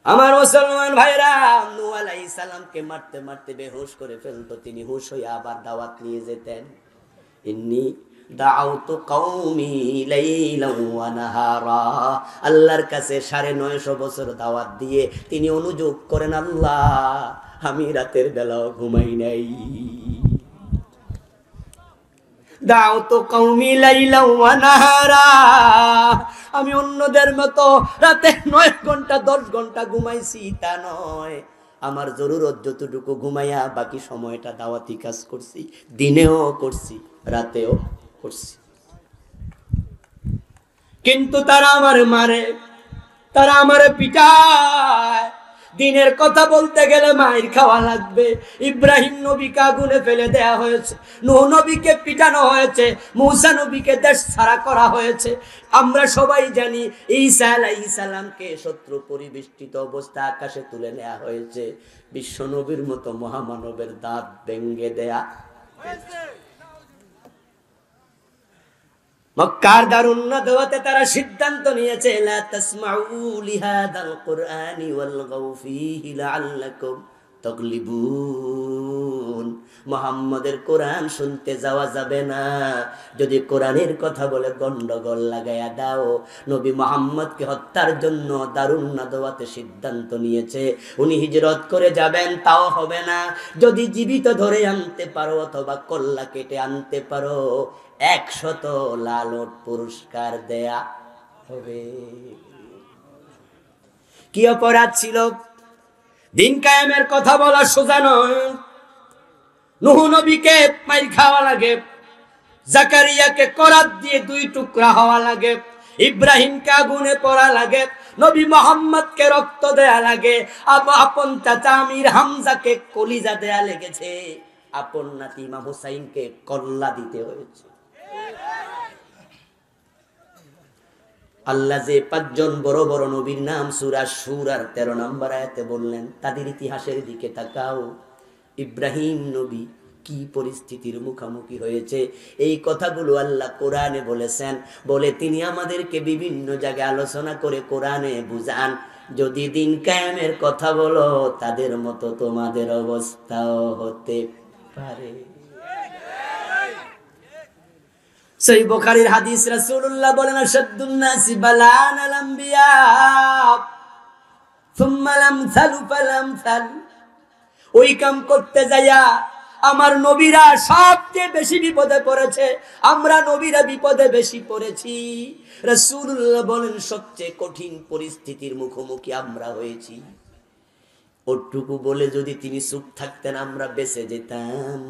আমার মুসলমান ভাইরা, নূহ আলাইহিস সালামকে মারতে মারতে বেহুশ করে ফেলতো, তিনি হুশ হয়ে আবার দাওয়াত নিয়ে যেতেন। ইন্নী দাউতু কওমি লাইলান ওয়া নাহারা, আল্লাহর কাছে 950 বছর দাওয়াত দিয়ে তিনি অনুযোগ করেন, আল্লাহ আমি রাতের বেলাও ঘুমাই নাই। দাউতু কওমি লাইলান ওয়া নাহারা, আমি অন্যদের মতো রাতে 9 ঘন্টা 10 ঘন্টা ঘুমাইছি তা নয়, আমার জরুরত যতটুকু ঘুমাইয়া বাকি সময়টা দাওয়াতি কাজ করছি, দিনেও করছি রাতেও করছি। কিন্তু তারা আমারে মারে, তারা আমারে পিটায়, দিনের কথা বলতে গেলে মাইর খাওয়া লাগবে। ইব্রাহিম নবীকে আগুনে ফেলে দেয়া হয়েছে, নূহ নবীকে পিটানো হয়েছে, মূসা নবীকে দেশ ছাড়া করা হয়েছে। আমরা সবাই জানি ঈসা আলাইহিস সালামকে শত্রু পরিবেষ্টিত অবস্থা আকাশে তুলে নেওয়া হয়েছে, বিশ্ব নবীর মতো মহামানবের দাঁত ভেঙে দেয়া হয়েছে। মক্কার দারুন নাদওয়াতে তারা সিদ্ধান্ত নিয়েছে, লা তাসমাউ লিহাদাল কুরআনি ওয়ালগাউ ফীহি লাআল্লাকুম তাগলিবুন। মুহাম্মাদের কোরআন শুনতে যাওয়া যাবে না, যদি কোরআনের কথা বলে গন্ডগোল লাগায়া দাও। নবী মুহাম্মদকে হত্যার জন্য দারুন নাদওয়াতে সিদ্ধান্ত নিয়েছে, উনি হিজরত করে যাবেন তাও হবে না, যদি জীবিত ধরে আনতে পারো অথবা কল্লা কেটে আনতে পারো 100 লালট পুরস্কার দেয়া হবে। কি অপরাধ ছিল? দিন কায়েমের কথা বলা সোজা নয়। নূহ নবীকে মাইর খাওয়া লাগে, জাকারিয়াকে করাত দিয়ে 2 টুকরা হওয়া লাগে, ইব্রাহিমকে আগুনে পোড়া লাগে, নবী মুহাম্মদকে রক্ত দেয়া লাগে, আপন চাচা আমির হামজাকে কলিজা দেয়া লেগেছে, আপন নাতি ইমাম হুসাইনকে কল্লা দিতে হয়েছে। আল্লাহ যে 5 জন বড় বড় নবীর নাম সূরা শুরার 13 নম্বর আয়াতে বললেন, তাদের ইতিহাসের দিকে তাকাও। ইব্রাহিম নবী কি পরিস্থিতির মুখোমুখি হয়েছে, এই কথাগুলো আল্লাহ কোরআনে বলেছেন, বলে তিনি আমাদেরকে বিভিন্ন জায়গায় আলোচনা করে কোরআনে বুঝান, যদি দিন কায়েমের কথা বলো তাদের মতো তোমাদের অবস্থাও হতে পারে। সহিহ বুখারীর হাদিস, রাসূলুল্লাহ বলেন, আশাদ্দুন নাসি বালান আল আম্বিয়া সুম্মা লামসালু ফালামসাল। ওই কাম করতে যাইয়া আমার নবীরা সবচেয়ে বেশি বিপদে পড়েছে, আমরা নবীরা বিপদে বেশি পড়েছি। রাসূলুল্লাহ বলেন, সবচেয়ে কঠিন পরিস্থিতির মুখোমুখি আমরা হয়েছি। ওটুকু বলে যদি তিনি চুপ থাকতেন আমরা বেঁচে যেতাম,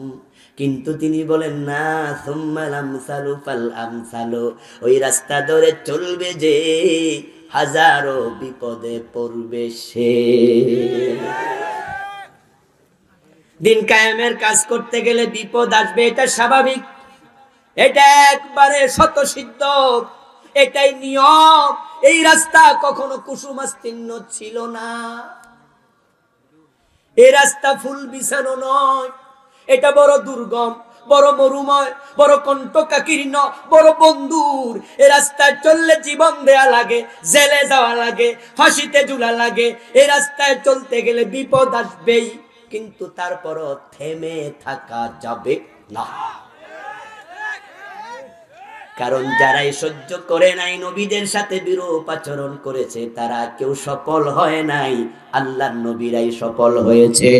কিন্তু তিনি বলেন না, সুম্মাল আমসালু ফাল আমসালু, ওই রাস্তা ধরে চলবে যে হাজারো বিপদে পড়বে সে। দিন কায়েমের কাজ করতে গেলে বিপদ আসবে, এটা স্বাভাবিক, এটা একবারে স্বতঃসিদ্ধ, এটাই নিয়ম। এই রাস্তা কখনো কুসুমাস্তীর্ণ ছিল না, এই রাস্তা ফুল বিছানো নয়, এটা বড় দুর্গম, বড় মরুময়, বড় কণ্টকাকীর্ণ, বড় বন্ধুর। এই রাস্তায় চললে জীবন দেয়া লাগে, জেলে যাওয়া লাগে, ফাঁসিতে ঝুলা লাগে। এই রাস্তায় চলতে গেলে বিপদ আসবেই, কিন্তু তারপরও থেমে থাকা যাবে না, কারণ যারাই সহ্য করে নাই, নবীদের সাথে বিরূপ আচরণ করেছে, তারা কেউ সফল হয় নাই, আল্লাহর নবীরাই সফল হয়েছে।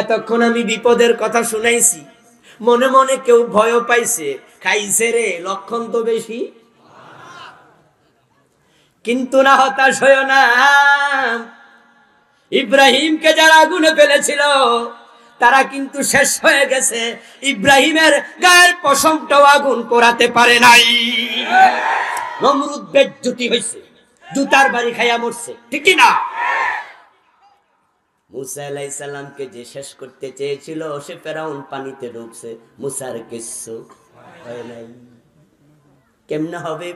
এতক্ষণ আমি বিপদের কথা শুনাইছি, মনে মনে কেউ ভয় পাইছে, খাইছে রে, লক্ষণ তো বেশি। কিন্তু না, হতাশ হইও না। ইব্রাহিমকে যারা আগুনে ফেলেছিল তারা কিন্তু শেষ হয়ে গেছে, ইব্রাহিমের গায়ের পশমটাও আগুন পোড়াতে পারে নাই। নমরুদ বেজ্জতি হইছে, জুতার বাড়ি খাইয়া মরছে, ঠিক কি না? মুসা আলাইহিস সালামকে যে শেষ করতে চেয়েছিল, সে ফেরাউন পানিতে ডুবছে, মুসার কিছু হয় নাই। কেমনে হবে?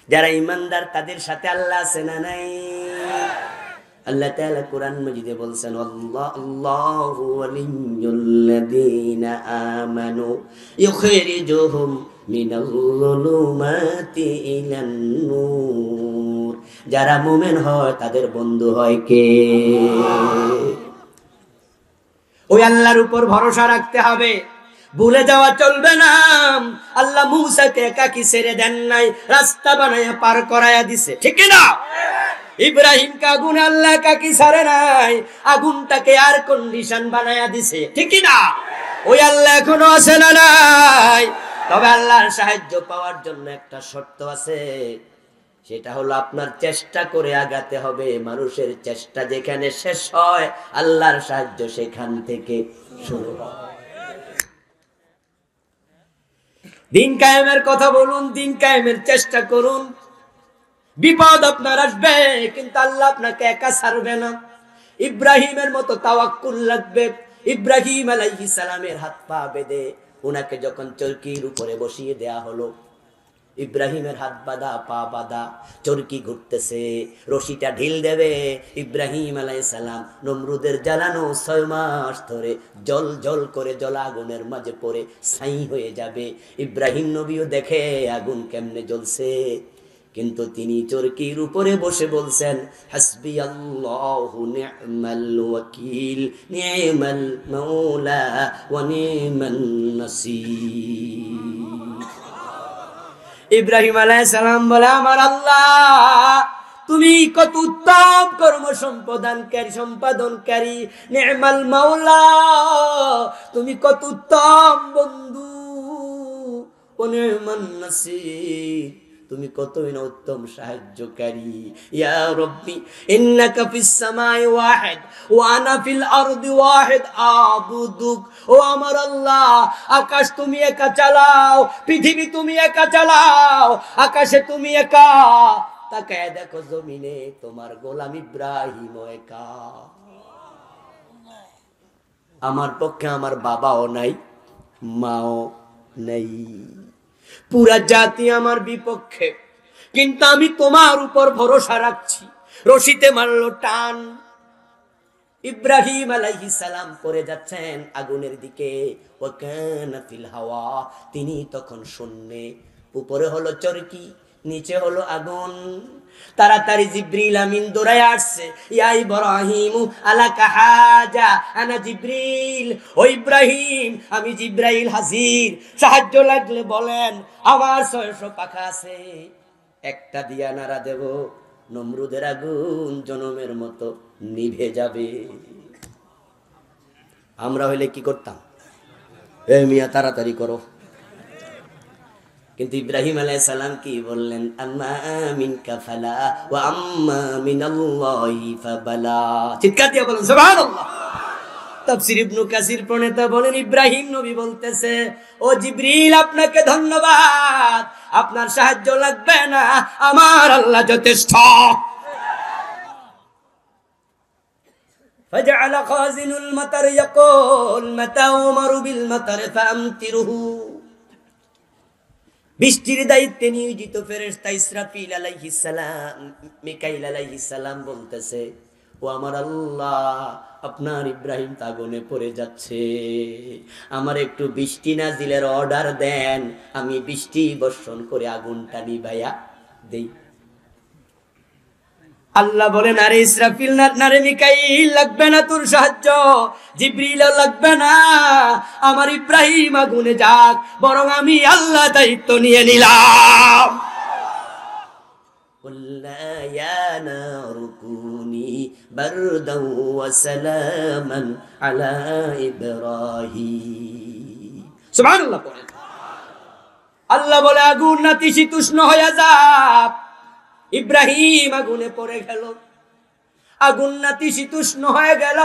যারা ঈমানদার তাদের সাথে আল্লাহ আছে না নাই? আল্লাহ তাআলা কোরআন মাজিদে বলছেন, আল্লাহু ওয়ালিয়্যুল্লাযীনা আমানু ইউখরিজুহুম মিনাল যুলুমাতি ইলান নূর। যারা মুমিন হয় তাদের বন্ধু হয় কে? ওই আল্লাহর উপর ভরসা রাখতে হবে, ভুলে যাওয়া চলবে না। আল্লাহ মূসাকে একাকী ছেড়ে দেন নাই, রাস্তা বানায়া পার করায়া দিছে, ঠিক না? ইব্রাহিমকে আগুনে আল্লাহ একাকী ছাড়ে নাই, আগুনটাকে এয়ার কন্ডিশন বানায়া দিছে, ঠিক না? ওই আল্লাহ এখনো আছে না নাই? তবে আল্লাহর সাহায্য পাওয়ার জন্য একটা শর্ত আছে, সেটা হলো আপনার চেষ্টা করে আগাতে হবে। মানুষের চেষ্টা যেখানে শেষ হয়, আল্লাহর সাহায্য সেখান থেকে শুরু হয়। দিন কায়েমের কথা বলুন, দিন কায়েমের চেষ্টা করুন। বিপদ আপনার আসবে, কিন্তু আল্লাহ আপনাকে একা ছাড়বে না। ইব্রাহিমের মতো তাওয়াক্কুল লাগবে। ইব্রাহিম আলাইহিস সালামের হাত পা বেঁধে উনাকে যখন চরকির উপরে বসিয়ে দেয়া হলো, ইব্রাহিমের হাত বাঁধা, পা বাঁধা, চরকি ঘুরতেছে, রশিটা ঢিল দেবে। ইব্রাহিম আলাইহিস সালাম নমরুদের জ্বালানো 6 মাস ধরে জল জল করে জল আগুনের মাঝে পড়ে ছাই হয়ে যাবে। ইব্রাহিম নবীও দেখে আগুন কেমনে জ্বলছে, কিন্তু তিনি চরকির উপরে বসে বলছেন, হাসবি আল্লাহু নি'মাল ওয়াকিল, নি'মাল মাওলা ওয়া নি'মান নাসির। ইব্রাহিম আলাইহিস সালাম বলে, আমার আল্লাহ তুমি কত উত্তম কর্ম সম্পাদনকারী, নি'মাল মাওলা তুমি কত উত্তম বন্ধু, ওয়া নি'মান নাসির তুমি কতই না উত্তম সাহায্যকারী। ইয়া রাব্বি ইন্নাকা ফিস সামাই ওয়াহিদ ওয়া আনা ফিল আরদি ওয়াহিদ আবুদুক। ও আমার আল্লাহ, আকাশ তুমি একা চালাও, পৃথিবী তুমি একা চালাও, আকাশে তুমি একা, তাকায় দেখো জমিনে তোমার গোলাম ইব্রাহিম একা। আমার পক্ষে আমার বাবাও নাই, মাও নাই, পুরা জাতি আমার বিপক্ষে, কিন্তু আমি তোমার উপর ভরসা রাখছি। রশিতে মারলো টান, ইব্রাহিম আলাইহিস সালাম পড়ে যাচ্ছেন আগুনের দিকে। ওয়াকানা ফিল হাওয়া, তিনি তখন শূন্যে, উপরে হলো চরকি, নিচে হলো আগুন। তাড়াতাড়ি জিব্রিল আমিন দৌড়ায় আসছে, ইয়া ইব্রাহিম আলাকা হাজা, আনা জিব্রিল। ও ইব্রাহিম, আমি জিব্রাইল হাজির, সাহায্য লাগলে বলেন। আমার 600 পাখা আছে, একটা দিয়া নাড়া দেব, নমরুদের আগুন জনমের মতো নিভে যাবে। আমরা হইলে কি করতাম? এ মিয়া তাড়াতাড়ি করো। কিন্তু ইব্রাহিম আলাইহিস সালাম কি বললেন? আম্মা মিনকা ফালা ওয়া আম্মা মিনাল্লাহি ফাবালা। চিৎকার দিয়ে বলেন সুবহানাল্লাহ। তাফসীর ইবনে কাসির প্রণেতা বলেন, ইব্রাহিম নবী বলতেছে, ও জিবরিল আপনাকে ধন্যবাদ, আপনার সাহায্য লাগবে না, আমার আল্লাহ যথেষ্ট। ফাজআলা খাজিনুল মাতার ইয়াকুল মাতা উমারু বিল মাতার ফামতিরুহু। বৃষ্টির দায়িত্বে নিয়োজিত ফেরেশতা ইসরাফিল আলাইহিস সালাম, মিকাইল আলাইহিস সালাম বলতেছে, ও আমার আল্লাহ, আপনার ইব্রাহিম আগুনে পড়ে যাচ্ছে, আমার একটু বৃষ্টি নাজিলের অর্ডার দেন, আমি বৃষ্টি বর্ষণ করে আগুনটা নিভাইয়া দেই। আল্লাহ বলেন, আরে ইসরাফিল না রে মিকাইল, লাগবে না তোর সাহায্য, জিবরিলও লাগবে না, আমার ইব্রাহিম আগুনে যাক, বরং আমি আল্লাহ দায়িত্ব নিয়ে নিলাম। কুল্লা ইয়া নারু কুনি বারদান ওয়া সালামান আলা ইব্রাহিম। সুবহানাল্লাহ বলেন। আল্লাহ বলে, আগুন নাতিশীতোষ্ণ হয়ে যাক। ইব্রাহিম আগুনে পড়ে গেল, আগুন নাতিশীতোষ্ণ হয়ে গেল।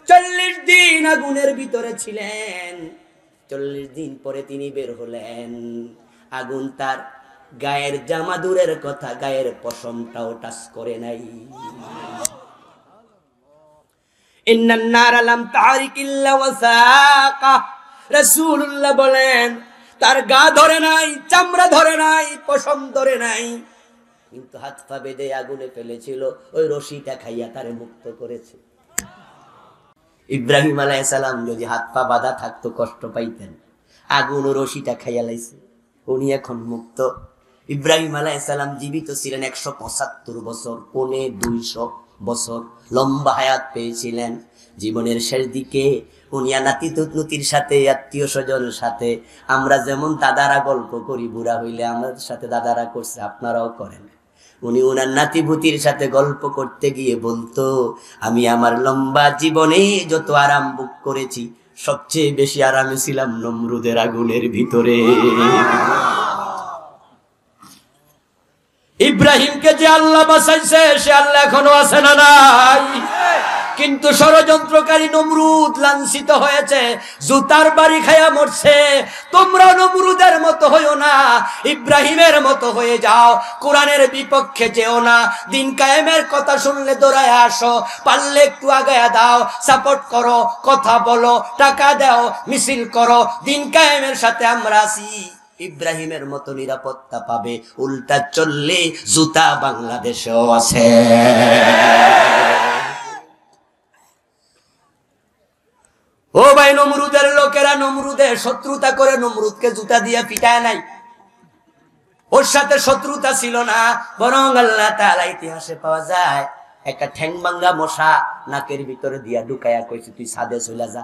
40 দিন আগুনের ভিতরে ছিলেন। 40 দিন পরে তিনি বের হলেন। আগুন তার গায়ের জামা দূরের কথা, গায়ের পশমটাও টাচ করে নাই। ইন্নান নারা লাম তারিক ইল্লা ওয়াসাকা। রাসূলুল্লাহ বলেন, তার গা ধরে নাই, চামড়া ধরে নাই, পশম ধরে নাই, কিন্তু হাত পা বেঁধে আগুনে ফেলেছিল, ওই রশিটা খাইয়া তারে মুক্ত করেছে। ইব্রাহিম আলাইহিস সালাম যদি হাত পা বাঁধা থাকতো কষ্ট পাইতেন, আগুন ও রশিটা খাইয়া লাইছে, উনি এখন মুক্ত। ইব্রাহিম আলাইহিস সালাম জীবিত ছিলেন 175 বছর, 250 বছর লম্বা হায়াত পেয়েছিলেন। জীবনের শেষ দিকে উনি নাতি নাতির সাথে, আত্মীয় স্বজনের সাথে, আমরা যেমন দাদারা গল্প করি বুড়া হইলে আমাদের সাথে দাদারা করছে, আপনারাও করেন। উনি ওনার নাতিভূতির সাথে গল্প করতে গিয়ে বলতো, আমি আমার লম্বা জীবনে যত আরাম ভোগ করেছি সবচেয়ে বেশি আরামে ছিলাম নমরুদের আগুনের ভিতরে। ইব্রাহিমকে যে আল্লাহ বাঁচাইছে সে আল্লাহ এখনো আছে না নাই? কিন্তু ষড়যন্ত্রকারী নমরুদ লাঞ্ছিত হয়েছে, জুতার বাড়ি খায়া মরছে। তোমরা নমরুদের মতো হইও না, ইব্রাহিমের মতো হয়ে যাও। কোরআনের বিপক্ষে যেও না, দিন কায়েমের কথা শুনলে দৌড়ায় আসো, পারলে একটু আগায়া দাও, সাপোর্ট করো, কথা বলো, টাকা দাও, মিছিল করো। দিন কায়েমের সাথে আমরা আছি, ইব্রাহিমের মতো নিরাপত্তা পাবে। উল্টা চললে জুতা বাংলাদেশেও আছে। ও ভাই, নমরুদের লোকেরা নমরুদের শত্রুতা করে নমরুদকে জুতা দিয়ে পিটায় নাই, ওর সাথে শত্রুতা ছিল না। বরং আল্লাহ তাআলা ইতিহাসে পাওয়া যায় একটা ঠ্যাং ভাঙ্গা মশা নাকের ভিতরে দিয়া ঢুকায়া কইছে, তুই ছাদে চলে যা।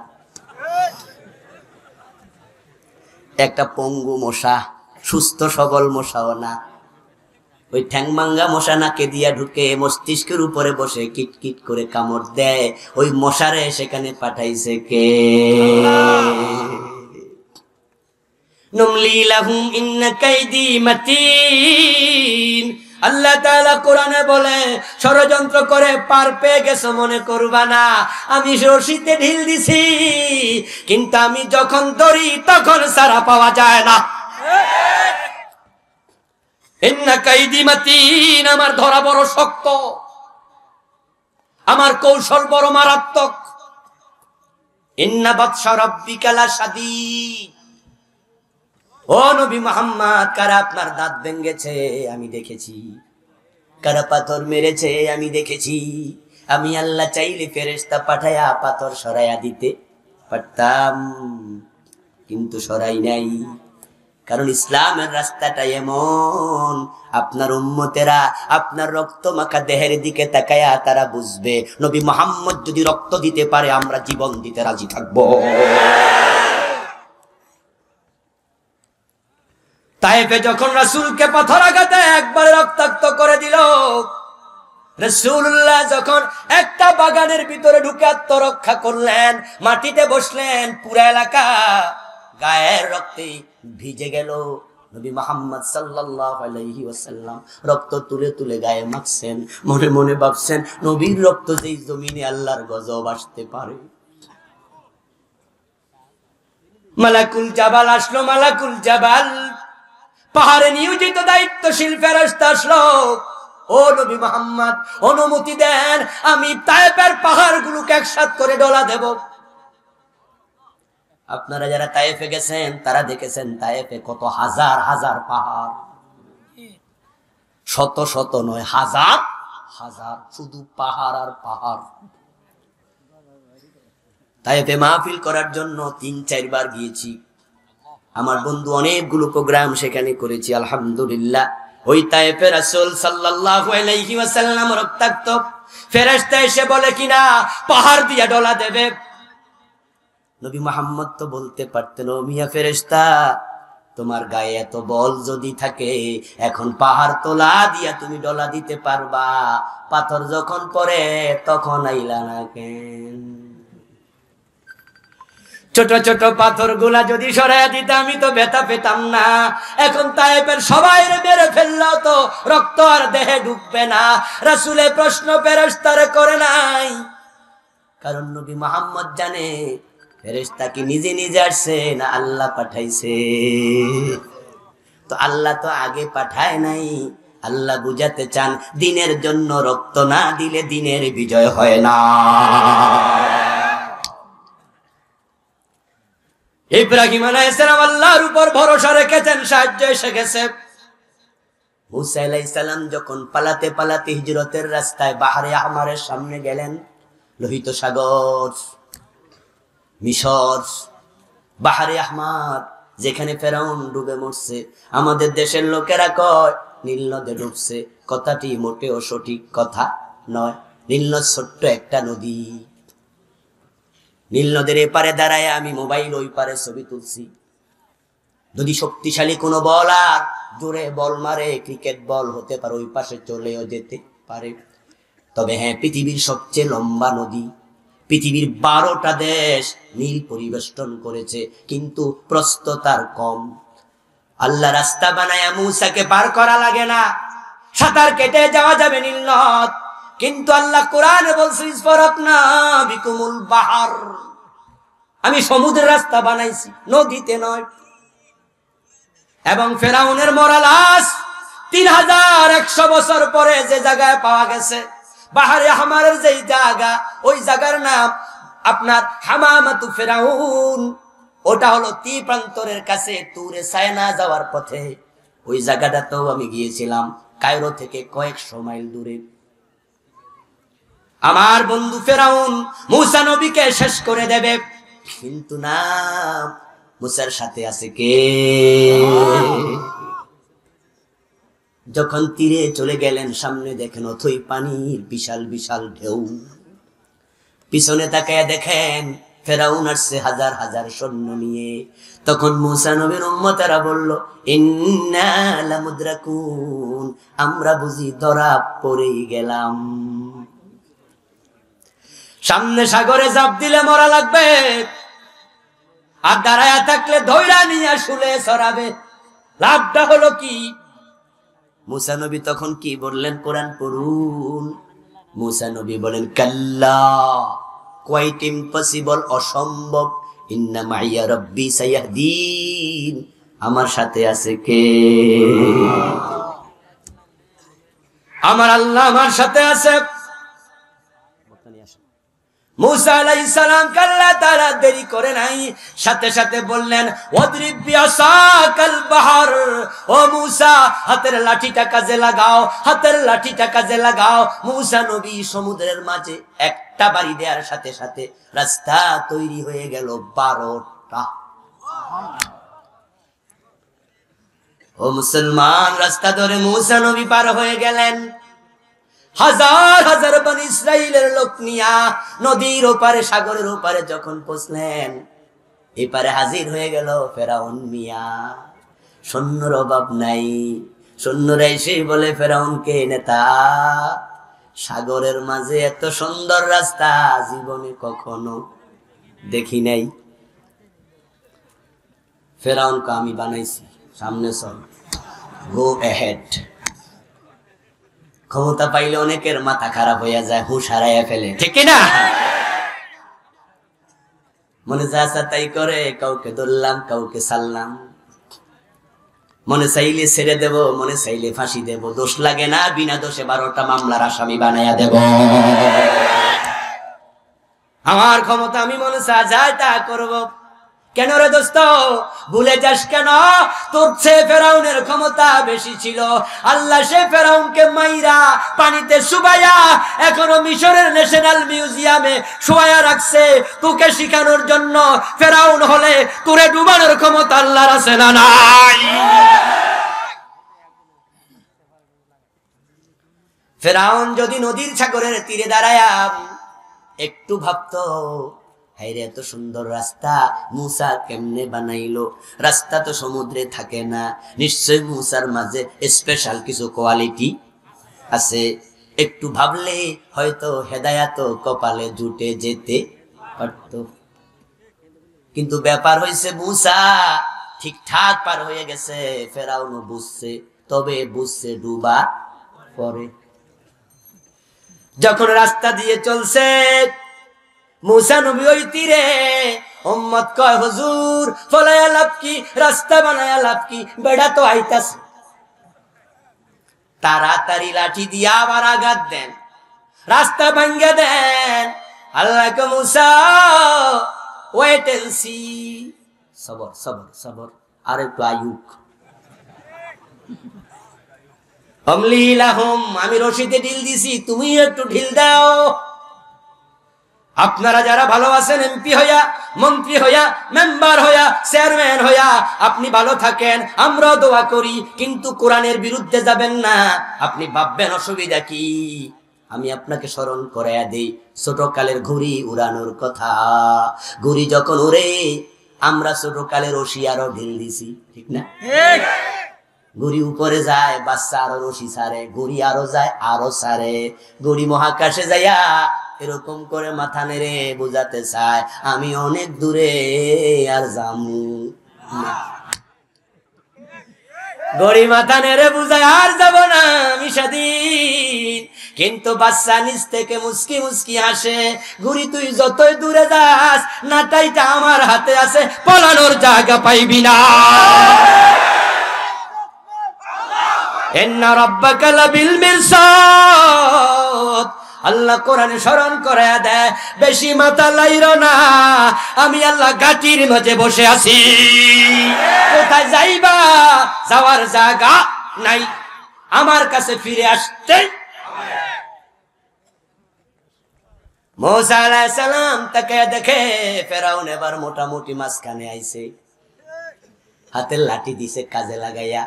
একটা পঙ্গু মশা, সুস্থ সবল মশাও না, ওই ঠ্যাং ভাঙ্গা মশা নাকে দিয়া ঢুকে মস্তিষ্কের উপরে বসে কিটকিট করে কামড় দেয়। ওই মশারে সেখানে পাঠাইছে কে? নুমলি লাহুম ইন্না কাইদি মাতিন। আল্লাহ তাআলা কোরআনে বলে, ষড়যন্ত্র করে পার পেয়ে গেছো মনে করবা না, আমি রশিতে ঢিল দিছি, কিন্তু আমি যখন ধরি তখন ছাড়া পাওয়া যায় না। ইন্না কাইদি মাতিন, আমার ধরা বড় শক্ত, আমার কৌশল বড় মারাত্মক। ইন্না বাতশা রাব্বিকা লাশাদীদ। ও নবী মুহাম্মদ, কারা আপনার দাঁত ভেঙেছে আমি দেখেছি, কারা পাথর মেরেছে আমি দেখেছি। আমি আল্লাহ চাইলে ফেরেশতা পাঠায়া পাথর সরাইয়া দিতে পারতাম, কিন্তু সরাই নাই। কারণ ইসলামের রাস্তাটা এমন, আপনার উম্মতেরা আপনার রক্ত মাখা দেহের দিকে তাকায়া তারা বুঝবে, নবী মুহাম্মদ যদি রক্ত দিতে পারে আমরা জীবন দিতে রাজি থাকবো। তায়েফে যখন রাসূলকে পাথর আঘাতে একবার রক্তাক্ত করে দিল, রাসূলুল্লাহ যখন একটা বাগানের ভিতরে ঢুকে আত্মরক্ষা করলেন, মাটিতে বসলেন, পুরা এলাকা গায়ের রক্তে ভিজে গেল। নবী মুহাম্মদ সাল্লাল্লাহু আলাইহি ওয়াসাল্লাম রক্ত তুলে তুলে গায়ে মাখছেন, মনে মনে ভাবছেন, নবীর রক্ত যেই জমিনে আল্লাহর গজব আসতে পারে। মালাকুল জাবাল আসলো, মালাকুল জাবাল পাহাড়ে নিয়োজিত দায়িত্বশীল ফেরেশতা আসলো, ও নবী মুহাম্মদ অনুমতি দেন, আমি তায়েফের পাহাড়গুলোকে একসাথে করে ডলা দেব। আপনারা যারা তায়েফে গেছেন তারা দেখেছেন তায়েফে কত হাজার হাজার পাহাড়, শত শত নয়, হাজার হাজার, শুধু পাহাড় আর পাহাড়। তায়েফে মাহফিল করার জন্য 3-4 বার গিয়েছি। আমার বন্ধু অনেকগুলো প্রোগ্রাম সেখানে করেছি, আলহামদুলিল্লাহ। ওই তায়েফে রাসূল সাল্লাল্লাহু আলাইহি ওয়াসাল্লাম রক্তাক্ত ফেরেশতা এসে বলে কিনা পাহাড় দিয়া ডলা দেবে। নবী মুহাম্মদ তো বলতে পারতেন, ও মিয়া ফেরেশতা, তোমার গায়ে এত বল যদি থাকে এখন পাহাড় তোলা দিয়া তুমি ডলা দিতে পারবা, পাথর যখন পড়ে তখন আইলা না কেন? ছোট ছোট পাথর গুলা যদি সরাইয়া দিতে আমি তো ব্যথা পেতাম না। এখন তায়েফের সবাই মেরে ফেললেও তো রক্ত আর দেহে ঢুকবে না। রাসূলের প্রশ্ন ফেরেশতারে করে নাই, কারণ নবী মুহাম্মদ জানে ফেরেশতা কি নিজে নিজে আসছে না আল্লাহ পাঠাইছে। তো আল্লাহ তো আগে পাঠায় নাই, আল্লাহ বুঝাতে চান দিনের জন্য রক্ত না দিলে দিনের বিজয় হয় না। ইব্রাহিম আলাইহিস সালাম আল্লাহর উপর ভরসা রেখেছেন, সাহায্য এসে গেছে। মুসা আলাইহিস সালাম যখন পালাতে পালাতে হিজরতের রাস্তায় বাহরে আহমারের সামনে গেলেন, লোহিত সাগর, মিশর, বাহরে আহমার, যেখানে ফেরাউন ডুবে মরছে, আমাদের দেশের লোকেরা কয় নীল নদে ডুবছে। কথাটি মোটেও সঠিক কথা নয়। নীল নদ ছোট্ট একটা নদী। নীল নদের এপারে দাঁড়ায় আমি মোবাইল ওই পারে ছবি তুলছি। যদি শক্তিশালী কোনো বলার জোরে বল মারে, ক্রিকেট বল হতে পারে, ওই পাশে চলেও যেতে পারে। তবে হ্যাঁ, পৃথিবীর সবচেয়ে লম্বা নদী, পৃথিবীর 12টা দেশ নীল পরিবেষ্টন করেছে, কিন্তু প্রস্থ তার কম। আল্লাহ রাস্তা বানায় মূসাকে পার করা লাগে না, সাঁতার কেটে যাওয়া যাবে নীল নদ। কিন্তু আল্লাহ কোরআনে বলছে ইসফারাকনা বিকুমুল বাহার, আমি সমুদ্রের রাস্তা বানাইছি, নদীতে নয়। এবং ফেরাউনের মরা লাশ 3100 বছর পরে যে জায়গায় পাওয়া গেছে, বাহারে হামারের যেই জায়গা, ওই জায়গার নাম আপনার হামামাতু ফেরাউন। ওটা হলো তীপ্রান্তরের কাছে তুরে সায়না যাওয়ার পথে। ওই জায়গাটাতেও আমি গিয়েছিলাম, কায়রো থেকে কয়েকশো মাইল দূরে। আমার বন্ধু ফেরাউন মূসা নবীকে শেষ করে দেবে, কিন্তু না, মূসার সাথে আছে কে? যখন তীরে চলে গেলেন, সামনে দেখেন অথই পানির বিশাল বিশাল ঢেউ। পিছনে তাকায় দেখেন ফেরাউন আসছে হাজার হাজার সৈন্য নিয়ে। তখন মূসা নবীর উম্মতেরা বলল, ইন্না লামুদরাকুন, আমরা বুঝি ধরা পড়ে গেলাম। সামনে সাগরে ঝাঁপ দিলে মরা লাগবে, আর দাঁড়ায়া থাকলে ধৈরা নিয়ে শুলে ছড়াবে। লাভটা হলো কি? মূসা নবী তখন কি বললেন? কোরআন পড়ুন। মূসা নবী বলেন, কাল্লা, কোয়াইট ইম্পসিবল, অসম্ভব। ইন্না মাইয়া রব্বি সাইয়াহদিন, আমার সাথে আছে কে? আমার আল্লাহ আমার সাথে আছে। মূসা আলাইহিস সালাম কাল্লা, তারা দেরি করে নাই, সাথে সাথে বললেন, ওয়াদরিব বিআসাকাল বাহর, ও মূসা হাতের লাঠিটা কাজে লাগাও, হাতের লাঠিটা কাজে লাগাও। মূসা নবী সমুদ্রের মাঝে একটা বাড়ি দেওয়ার সাথে সাথে রাস্তা তৈরি হয়ে গেল 12টা। ও মুসলমান, রাস্তা ধরে মূসা নবী পার হয়ে গেলেন। হাজার হাজার বনি ইসরাইলের লোক নিয়া নদীর ওপারে, সাগরের ওপারে যখন পৌঁছলেন, এপারে হাজির হয়ে গেল ফেরাউন মিয়া। সৈন্যর অভাব নাই, সৈন্যরা এসে বলে ফেরাউনকে, নেতা, সাগরের মাঝে এত সুন্দর রাস্তা জীবনে কখনো দেখি নাই। ফেরাউনকে আমি বানাইছি, সামনে চল, গো অ্যাহেড। ক্ষমতা পাইলে অনেকের মাথা খারাপ হইয়া যায়, হুঁশ হারাইয়া ফেলে, ঠিক না? মনে যা আসা তাই করে, কাউকে ধরলাম, কাউকে ছাড়লাম, মনে চাইলে ছেড়ে দেব, মনে চাইলে ফাঁসি দেব, দোষ লাগে না, বিনা দোষে 12টা মামলার আসামি বানাইয়া দেব। আমার ক্ষমতা, আমি মনে চা যায় তা করব। কেন রে দোস্ত, ভুলে যাস কেন? তোর চেয়ে ফেরাউনের ক্ষমতা বেশি ছিল। আল্লাহ সে ফেরাউনকে মাইরা পানিতে শুবাইয়া এখনো মিশরের ন্যাশনাল মিউজিয়ামে শুবাইয়া রাখছে, তোকে শিখানোর জন্য। ফেরাউন হলে তোরে ডুবানোর ক্ষমতা আল্লাহর আছে না নাই? ফেরাউন যদি নদীর সাগরের তীরে দাঁড়ায়া একটু ভাবতো, হায়রে এত সুন্দর রাস্তা মূসা কেমনে বানাইলো? রাস্তা তো সমুদ্রে থাকে না, নিশ্চয় মূসার মাঝে স্পেশাল কিছু কোয়ালিটি আছে। একটু ভাবলে হয়তো হেদায়াত কপালে জুটে যেতে পারত। কিন্তু ব্যাপার হয়েছে, মূসা ঠিকঠাক পার হয়ে গেছে, ফেরাউনও বুঝছে, তবে বুঝছে ডুবা পরে। যখন রাস্তা দিয়ে চলছে মূসা নবী ওই তীরে, উম্মত কয়, হুজুর ফলায়া লাভ কি, রাস্তা বানায়া লাভ কি, বেড়া তো আইতাছে। তাড়াতাড়ি লাঠি দিয়ে আবার আঘাত দেন, রাস্তা ভাঙ্গে দেন। আল্লাহ কে, মূসা ওয়েট এন্ড সি, সবর সবর সবর, আর একটু আয়ুক। আমি রশিদে ঢিল দিছি, তুমি একটু ঢিল দাও। আপনারা যারা ভালো আছেন, এমপি হইয়া, মন্ত্রী হইয়া, মেম্বার হইয়া, চেয়ারম্যান হইয়া, আপনি ভালো থাকেন, আমরাও দোয়া করি, কিন্তু কোরআনের বিরুদ্ধে যাবেন না। আপনি ভাববেন অসুবিধা কি? আমি আপনাকে স্মরণ করাইয়া দেই ছোটকালের ঘুড়ি উড়ানোর কথা। ঘুড়ি যখন উড়ে, আমরা ছোটকালের রশি আরো ঢিল দিছি, ঠিক না? ঘুড়ি উপরে যায়, বাচ্চা আরো রশি ছাড়ে, ঘুড়ি আরো যায়, আরো ছাড়ে, ঘুড়ি মহাকাশে যাইয়া এরকম করে মাথা নেড়ে বোঝাতে চায় আমি অনেক দূরে আর যামু না। ঘুড়ি মাথা নেড়ে বুঝায় আর যাব না আমি স্বাধীন, কিন্তু বাচ্চা নিচ থেকে মুস্কি মুস্কি হাসে, ঘুড়ি তুই যতই দূরে যাস, নাটাইটা আমার হাতে আছে, পলানোর জায়গা পাইবি না। ইন্না রাব্বাকা লাবিল মিরসাদ। আল্লাহ কোরআনে স্মরণ করায়া দেয়, বেশি মাথা লাইরো না, আমি আল্লাহ গাটির মাঝে বসে আছি। কোথায় যাইবা? যাওয়ার জায়গা নাই, আমার কাছে ফিরে আসতে। মুসা আলাইহিস সালাম তাকে দেখে ফেরাউন এবার মোটামুটি মাঝখানে আইছে, হাতের লাঠি দিছে কাজে লাগাইয়া,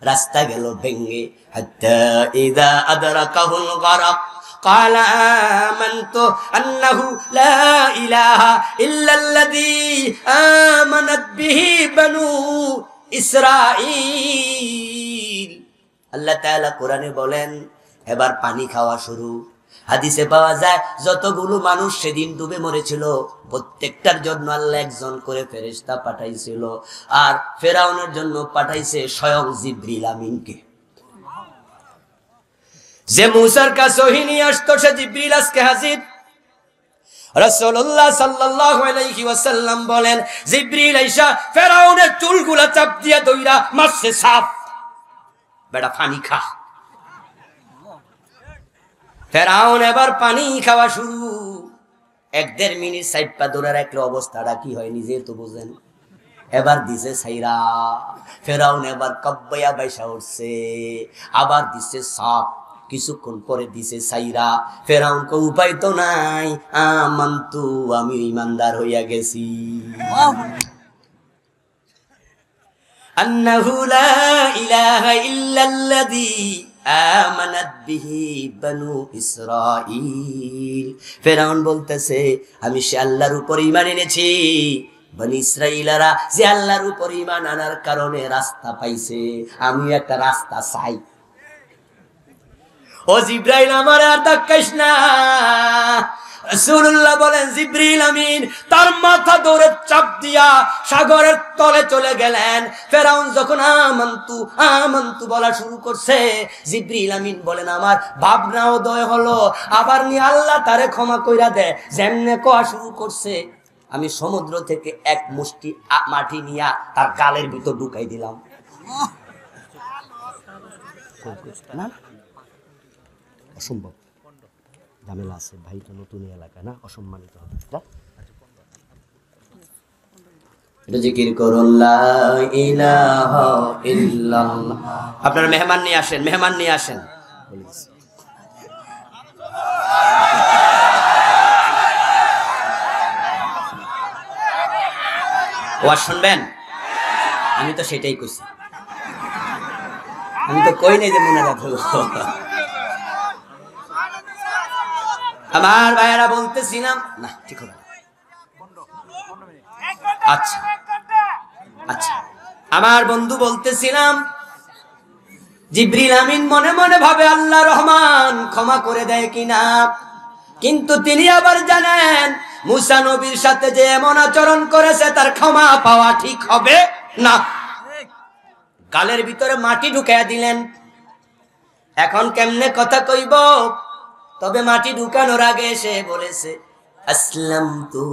রাস্তা গেল ভেঙ্গে। হাত্তা ইযা আদরাকাহুল গরক قال آمنت أنه لا إله إلا الذي آمنت به بنو إسرائيل। আল্লাহ তাআলা কোরআনে বলেন, এবার পানি খাওয়া শুরু। হাদিসে পাওয়া যায় যতগুলো মানুষ সেদিন ডুবে মরেছিল, প্রত্যেকটার জন্য আল্লাহ একজন করে ফেরেশতা পাঠাইছিল, আর ফেরাউনের জন্য পাঠাইছে স্বয়ং জিবরিল আমিনকে। যে মুসার কাছে ওহী নিয়ে আসতো সে জিবরিল আজকে হাজির। রাসূলুল্লাহ সাল্লাল্লাহু আলাইহি ওয়াসাল্লাম বলেন, জিবরিল আইসা ফেরাউনের চুলগুলা চাপ দিয়া দইরা মারছে সাফ, বেটা পানি খা। ফেরাউন এবার পানি খাওয়া শুরু। 1-1.5 মিনিট সাইডপা ধরে রাখলে অবস্থাটা কি হয় নিজে তো বুঝেন। এবার দিছে সাইরা, ফেরাউন এবার কব্বাইয়া বাইসা উঠছে, আবার দিছে সাপ, কিছুক্ষণ পরে দিছে সাইরা। ফেরাউনকে উপায় তো নাই, আমান্তু আমি ইমানদার হইয়া গেছি। আন্নাহু লা ইলাহা ইল্লাল্লাযী আমানাত বিহি বানু ইসরাঈল। ফেরাউন বলতেছে আমি সে আল্লাহর উপর ঈমান এনেছি, বনি ইসরাঈলরা যে আল্লাহর উপর ঈমান আনার কারণে রাস্তা পাইছে, আমি একটা রাস্তা চাই। ও জিবরাইল আমার আর ধাক্কাইস না। রাসূলুল্লাহ বলেন, জিবরিল আমিন তার মাথা ধরে চাপ দিয়া সাগরের তলে চলে গেলেন। ফেরাউন যখন আমান্তু আমান্তু বলা শুরু করছে, জিবরিল আমিন বলেন আমার ভাবনা উদয় হলো, আবার নি আল্লাহ তারে ক্ষমা কইরা দেয়। যেমনে কোয়া শুরু করছে, আমি সমুদ্র থেকে এক মুষ্টি মাটি নিয়া তার গালের ভিতর ঢুকাই দিলাম। না অসম্ভব, ঝামেলা আছে ভাই, তো নতুন এলাকা না, অসম্মানিত হবে। এটা জিকির করুন লা ইলাহা ইল্লাল্লাহ। আপনারা মেহমান নিয়ে আসেন, মেহমান নিয়ে আসেন। ওয়াজ শুনবেন? আমি তো সেটাই কইছি, আমি তো কই নাই যে মনে রাখবো। আমার ভাইয়েরা বলতেছিলাম না, ঠিক হবে। আচ্ছা আচ্ছা, আমার বন্ধু বলতেছিলাম, জিবরিল আমিন মনে মনে ভাবে আল্লাহ রহমান ক্ষমা করে দেয় কিনা, কিন্তু তিনি আবার জানেন মুসা নবীর সাথে যে এমন আচরণ করেছে তার ক্ষমা পাওয়া ঠিক হবে না। গালের ভিতরে মাটি ঢুকাইয়া দিলেন। এখন কেমনে কথা কইব? তবে মাটি ঢুকানোর আগে এসে বলেছে আসলামতু,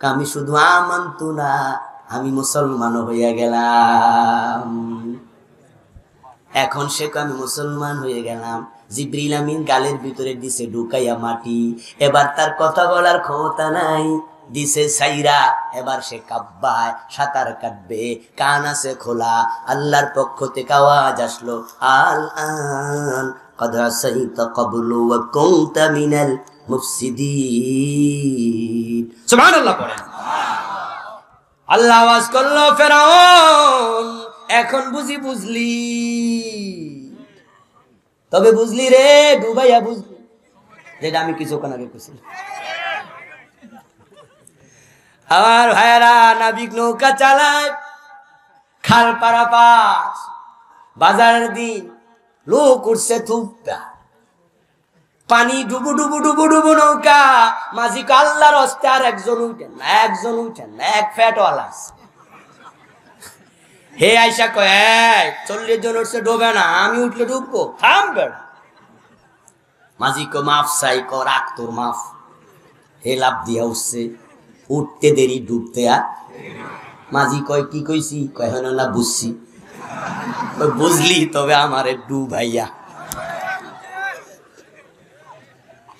আমি শুধু আমান্তু না, আমি মুসলমান হইয়া গেলাম। এখন সে আমি মুসলমান হয়ে গেলাম। জিবরিল আমিন গালের ভিতরে দিছে ঢুকাইয়া মাটি, এবার তার কথা বলার ক্ষমতা নাই, দিছে সাইরা। এবার সে কাব্বায় সাঁতার কাটবে, কান আছে খোলা। আল্লাহর পক্ষ থেকে আওয়াজ আসলো, আল আন কদ আসাইতা ক্বাবলু ওয়া কুনতা মিনাল মুফসিদিন। সুবহানাল্লাহ পড়েন। আল্লাহ আওয়াজ করলো, ফেরাউন এখন বুঝলি, তবে বুঝলি রে, ডুবাইয়া বুঝলি, যেটা আমি কিছুক্ষণ আগে কইছি। আমার ভাইয়েরা, নাবিক নৌকা চালায়, খাল পারাপার, বাজারের দিন, লোক উঠছে থুপা, পানি ডুবু ডুবু ডুবু ডুবু নৌকা, মাঝি আল্লাহর হস্তে আর একজন উঠেন না, এক ফ্যাটওয়ালা হে আইসা কয় 40 জন উঠছে, ডোবে না, আমি উঠলে ডুববো, থামবে। মাঝি কো মাফ চাই, রাখ তোর মাফ। হে লাভ দিয়া উঠছে, উঠতে দেরি ডুবতে আর। মাঝি কয় কি কইছি, কয় না বুঝছি। বুঝলি, তবে আমারে ডুবাইয়া।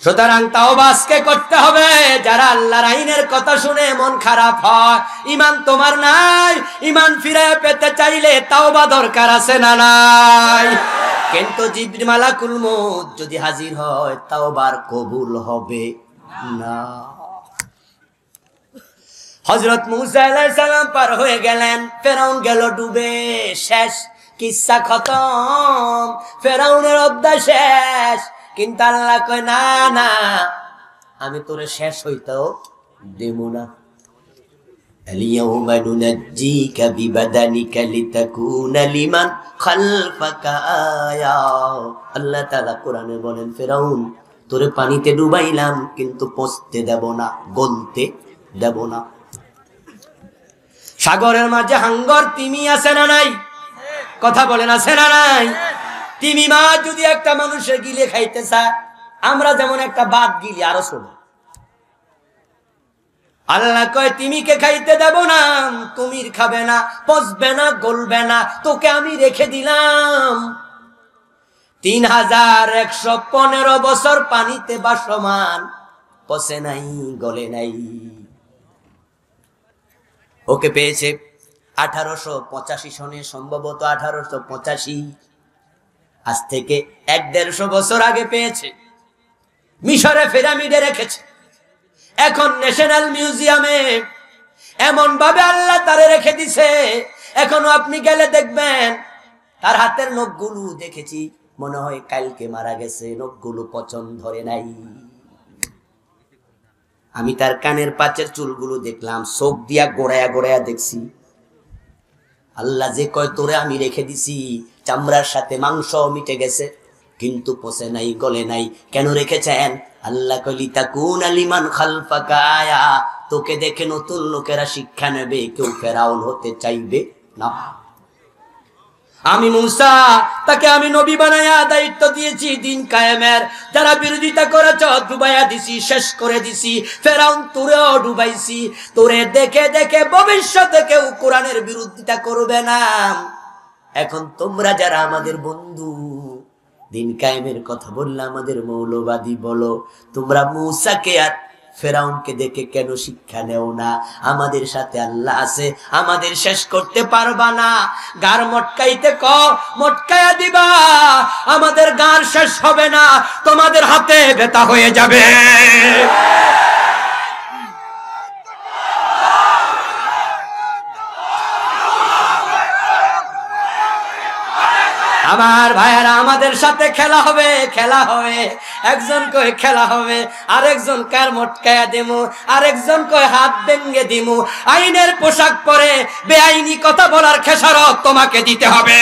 সুতরাং তাওবা আজকে করতে হবে। যারা আল্লাহর আইনের কথা শুনে মন খারাপ হয়, ঈমান তোমার নাই, ঈমান ফিরে পেতে চাইলে তাওবা দরকার আছে না নাই? কিন্তু জিবরিল মালাকুল মউত যদি হাজির হয়, তাওবার কবুল হবে না। হযরত মূসা আলাইহিস সালাম পার হয়ে গেলেন, ফেরাউন গেল ডুবে, শেষ, কিচ্ছা খতম, ফেরাউনের অধ্যায় শেষ। কিন্তু আল্লাহ কয় না না, আমি তোরে শেষ হইতেও দেব না। আলিয়াউমা নুনাজ্জিকা বিবাদানিকা লিতাকুনা লিমান খালফাকা আয়া। আল্লাহ তাআলা কোরআনে বলেন, ফেরাউন তোরে পানিতে ডুবাইলাম, কিন্তু পচতে দেব না, গলতে দেব না। সাগরের মাঝে হাঙ্গর তিমি আছে না নাই? কথা বলেন, আছে না নাই? তিমি মাছ যদি একটা মানুষের গিলে খাইতে চায়, আমরা যেমন একটা বাঘ গিলি, আরো শোনো, আল্লাহ কয় তিমিকে খাইতে দেব না, কুমির খাবে না, পচবে না, গলবে না, তোকে আমি রেখে দিলাম 3115 বছর পানিতে বাসমান, পচে নাই, গলে নাই। ওকে পেয়েছে 1885 সনে, সম্ভবত 1885, আজ থেকে 150 বছর আগে পেয়েছে। মিশরে পিরামিডে রেখেছে, এখন ন্যাশনাল মিউজিয়ামে এমন ভাবে আল্লাহ তারে রেখে দিছে, এখনো আপনি গেলে দেখবেন তার হাতের নখগুলো, দেখেছি মনে হয় কালকে মারা গেছে, নখগুলো পচন ধরে নাই। আমি তার কানের পাঁচের চুলগুলো দেখলাম, চোখ দিয়া গোড়ায়া গোড়ায়া দেখছি। আল্লাহ যে কয় তোরে আমি রেখে দিছি, চামড়ার সাথে মাংস মিটে গেছে, কিন্তু পচে নাই, গলে নাই। কেন রেখেছেন? আল্লাহ কয় লিতাকুনা লিমান খালফাকা আয়া, তোকে দেখে নতুন লোকেরা শিক্ষা নেবে, কেউ ফেরাউন হতে চাইবে না। আমি মূসা, তাকে আমি নবী বানায়া দায়িত্ব দিয়েছি দিন কায়েমের। যারা বিরোধিতা করেছ ডুবাইয়া দিছি, শেষ করে দিছি। ফেরাউন তোরেও ডুবাইছি, তোরে দেখে দেখে ভবিষ্যতে কেউ কোরআনের বিরোধিতা করবে না। এখন তোমরা যারা আমাদের বন্ধু, দিন কায়েমের কথা বললে আমাদের মৌলবাদী বলো, তোমরা মূসাকে আর ফেরাউনকে দেখে কেন শিক্ষা নেও না? আমাদের সাথে আল্লাহ আছে, আমাদের শেষ করতে পারবা না। গার মটকাইতে মটকায়া দিবা, আমাদের গার শেষ হবে না, তোমাদের হাতে ব্যথা হয়ে যাবে। আমার ভাইয়েরা, আমাদের সাথে খেলা হবে, খেলা হবে। একজন কয় খেলা হবে, আরেকজন কার মটকায়া দেমু, আরেকজন কয় হাত ভেঙ্গে দিমু। আইনের পোশাক পরে বেআইনি কথা বলার খেসারত তোমাকে দিতে হবে।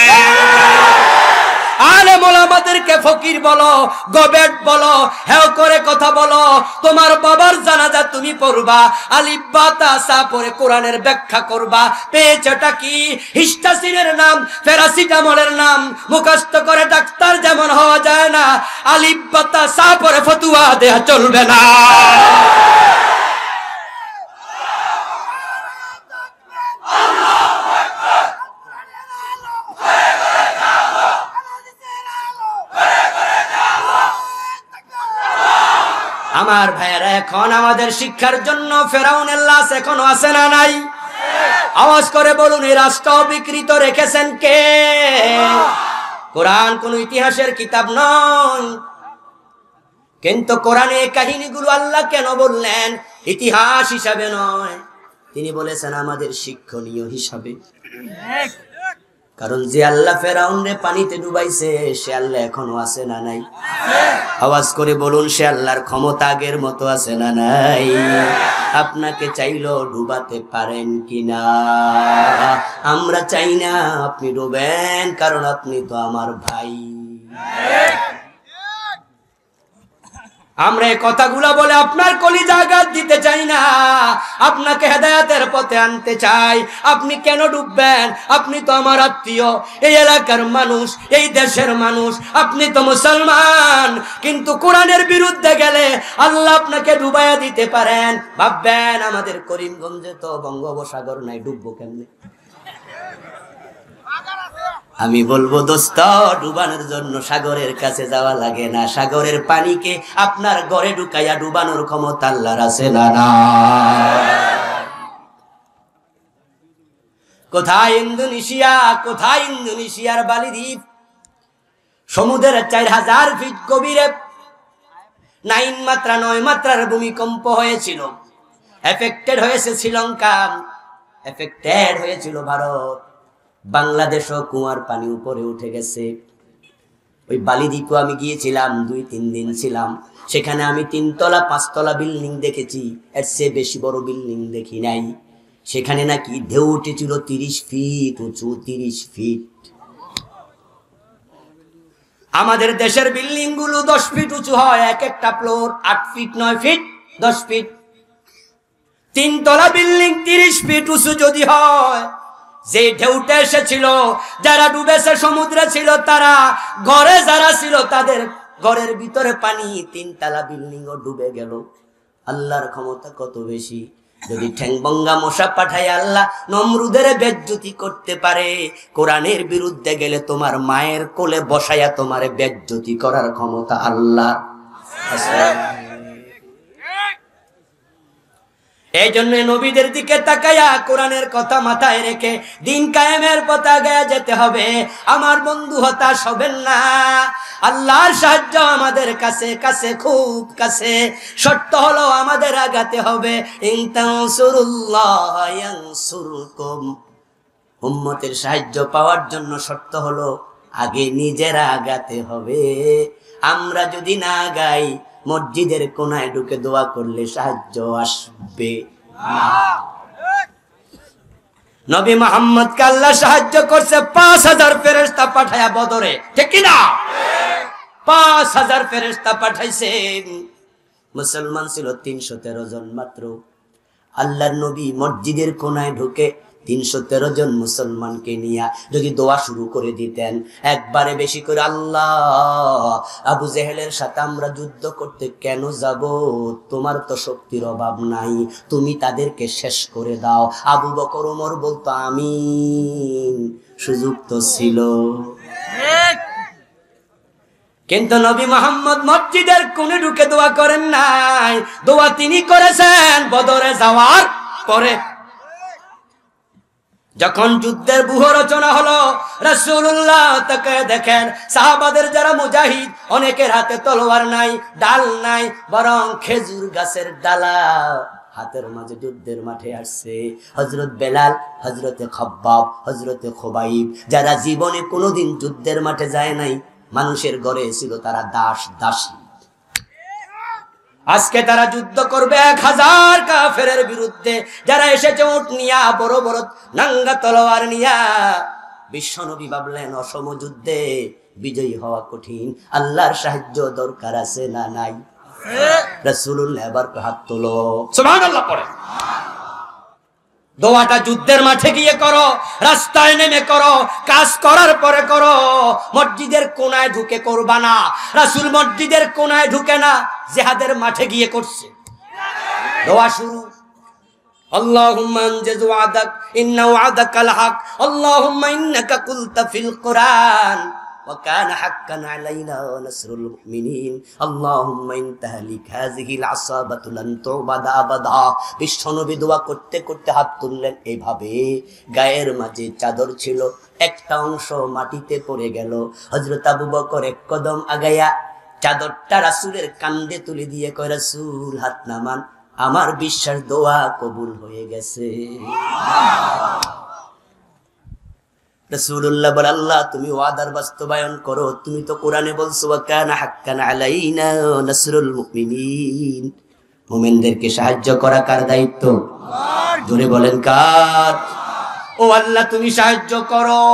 আলেম ওলামাদেরকে ফকির বলো, গবেট বলো, হেও করে কথা বলো। তোমার বাবার জানাজা তুমি পড়বা, আলিফ বা তা সা পড়ে কোরআনের ব্যাখ্যা করবা। পেয়েছটা কি? হিস্টাসিনের নাম, প্যারাসিটামলের নাম মুখস্থ করে ডাক্তার যেমন হওয়া যায় না, আলিফ বা তা সা পড়ে ফতুয়া দেয়া চলবে না। আমার ভাইয়েরা, এখন আমাদের শিক্ষার জন্য ফেরাউনের লাশ এখনো আছে না নাই? আওয়াজ করে বলুন, এই রাষ্ট্র বিকৃত রেখেছেন কে? কোরআন কোন ইতিহাসের কিতাব নয়। কিন্তু কোরআনে এই কাহিনীগুলো আল্লাহ কেন বললেন? ইতিহাস হিসাবে নয়, তিনি বলেছেন আমাদের শিক্ষণীয় হিসাবে। কারণ যে আল্লাহ ফেরাউনরে পানিতে ডুবাইছে সে আল্লাহ এখনো আছে না নাই? আওয়াজ করে বলুন, সে আল্লাহর ক্ষমতা আগের মতো আছে না নাই? আপনাকে চাইলো ডুবাতে পারেন কিনা? আমরা চাই না আপনি ডুবেন, কারণ আপনি তো আমার ভাই। আমরা এই কথাগুলো বলে আপনার কলিজা আঘাত দিতে চাই না, আপনাকে হেদায়েতের পথে আনতে চাই। আপনি কেন ডুববেন? আপনি তো আমার আত্মীয়, এই এলাকার মানুষ, এই দেশের মানুষ, আপনি তো মুসলমান। কিন্তু কোরআনের বিরুদ্ধে গেলে আল্লাহ আপনাকে ডুবাইয়া দিতে পারেন। ভাববেন আমাদের করিমগঞ্জে তো বঙ্গোপসাগর নাই, ডুববো কেমনে? আমি বলবো দোস্ত, ডুবানোর জন্য সাগরের কাছে যাওয়া লাগে না। সাগরের পানিকে আপনার ঘরে ঢুকাইয়া ডুবানোর ক্ষমতা আল্লাহর আছে না? কোথায় ইন্দোনেশিয়া, কোথায় ইন্দোনেশিয়ার বালি দ্বীপ, সমুদ্রের 4000 ফিট গভীরে 9 মাত্রার ভূমিকম্প হয়েছিল। এফেক্টেড হয়েছে শ্রীলঙ্কা, এফেক্টেড হয়েছিল ভারত, বাংলাদেশও কুয়ার পানি উপরে উঠে গেছে। ওই বালিদ্বীপে আমি গিয়েছিলাম, 2-3 দিন ছিলাম সেখানে। আমি 3 তলা 5 তলা বিল্ডিং দেখেছি, এর চেয়ে বেশি বড় বিল্ডিং দেখি নাই। সেখানে নাকি ঢেউ উঠেছিল 30 ফিট উঁচু, 30 ফিট। আমাদের দেশের বিল্ডিং গুলো 10 ফিট উঁচু হয়, এক একটা ফ্লোর 8 ফিট 9 ফিট 10 ফিট। 3 তলা বিল্ডিং 30 ফিট উঁচু যদি হয়, যে ঢেউটা এসেছিল, যারা ডুবেছে সমুদ্রে ছিল, তারা ঘরে যারা ছিল তাদের ঘরের ভিতরে পানি, 3 তলা বিল্ডিং ও ডুবে গেল। আল্লাহর ক্ষমতা কত বেশি! যদি ঠ্যাংবঙ্গা মশা পাঠায় আল্লাহ নমরুদের বেজ্জতি করতে পারে, কোরআনের বিরুদ্ধে গেলে তোমার মায়ের কোলে বসায়া তোমার বেজ্জতি করার ক্ষমতা আল্লাহ আছে। এই জন্য নবীদের দিকে তাকায়া কোরআনের কথা মাথায় রেখে দিন কায়েমের পথে আগায়া যেতে হবে। আমার বন্ধু হতাশ হবেন না, আল্লাহর সাহায্য আমাদের কাছে কাছে, খুব কাছে। শর্ত হলো আমাদের আগাতে হবে। ইন তানসুরুল্লাহ ইয়ানসুরকুম। উম্মতের সাহায্য পাওয়ার জন্য শর্ত হলো আগে নিজেরা আগাতে হবে। আমরা যদি না আগাই, মসজিদের কোনায় ঢুকে দোয়া করলে সাহায্য আসবে না। নবী মুহাম্মদকে আল্লাহ সাহায্য করছে 5000 ফেরেশতা পাঠায়া বদরে, ঠিক কি না? 5000 ফেরেশতা পাঠাইছেন। মুসলমান ছিল 313 জন মাত্র। আল্লাহর নবী মসজিদের কোনায় ঢুকে 313 জন মুসলমানকে নিয়ে যদি দোয়া শুরু করে দিতেন একবারে বেশি করে, আল্লাহ, আবু জেহেলের সাথে আমরা যুদ্ধ করতে কেন যাব? তোমার তো শক্তির অভাব নাই, তুমি তাদেরকে শেষ করে দাও। আবু বকর ওমর বলতো আমিন, সুযোগ তো ছিল। কিন্তু নবী মুহাম্মদ মসজিদের কোণে ঢুকে দোয়া করেন নাই। দোয়া তিনি করেছেন বদরে যাওয়ার পরে। যখন যুদ্ধের ব্যূহ রচনা হলো, রাসূলুল্লাহ তাকে দেখেন সাহাবাদের যারা মুজাহিদ, অনেকের হাতে তলোয়ার নাই, ডাল নাই, বরং খেজুর গাছের ডালা হাতের মাঝে যুদ্ধের মাঠে আসছে। হযরত বেলাল, হযরতে খাব্বাব, হযরতে খুবাইব, যারা জীবনে কোনোদিন যুদ্ধের মাঠে যায় নাই, মানুষের ঘরে ছিল তারা দাস দাসী। আজকে তারা যুদ্ধ করবে 1000 কাফেরের বিরুদ্ধে, যারা এসেছে উট নিয়া, বড় বড় নাঙ্গা তলোয়ার নিয়া। বিশ্বনবী ভাবলেন অসম যুদ্ধে বিজয়ী হওয়া কঠিন, আল্লাহর সাহায্য দরকার আছে না নাই? রাসূলুল্লাহ এবার হাত তোলো, সুবহানাল্লাহ পড়ে। দোয়াটা যুদ্ধের মাঠে গিয়ে করো, রাস্তায় নেমে করো, কাজ করার পরে করো। মসজিদের কোনায় ঢুকে করবা না। রাসূল মসজিদের কোনায় ঢুকে না, জিহাদের মাঠে গিয়ে করছে। দোয়া শুরু, আল্লাহুম্মা আনজিজ ওয়াদাক ইন্না ওয়াদাকাল হক, আল্লাহুম্মা ইন্নাকা কুলতা ফিল কুরআন ওয়া কানা হাক্কান আলাইনা নাসরুল মুমিনিন, আল্লাহুম্মা ইনতাহলিক হাযিহিল আসাবাতু লান তুবাদা আবাদা। বিশ্বনবী দোয়া করতে করতে হাত তুললেন এইভাবে, গায়ের মাঝে চাদর ছিল, একটা অংশ মাটিতে পড়ে গেল। হযরত আবু বকর এক কদম আগায়া চাদরটা রাসূলের কাঁধে তুলে দিয়ে কয়, রাসূল হাত নামান, আমার বিশ্বাস দোয়া কবুল হয়ে গেছে। রাসূলুল্লাহ বলে, আল্লাহ তুমি ওয়াদার বাস্তবায়ন করো, তুমি তো কোরআনে বলছো ওয়া কানা হাক্কান আলাইনা নাসরুল মুমিনিন, মুমিনদেরকে সাহায্য করা কার দায়িত্ব? জোরে বলেন কার? ও আল্লাহ তুমি সাহায্য করো।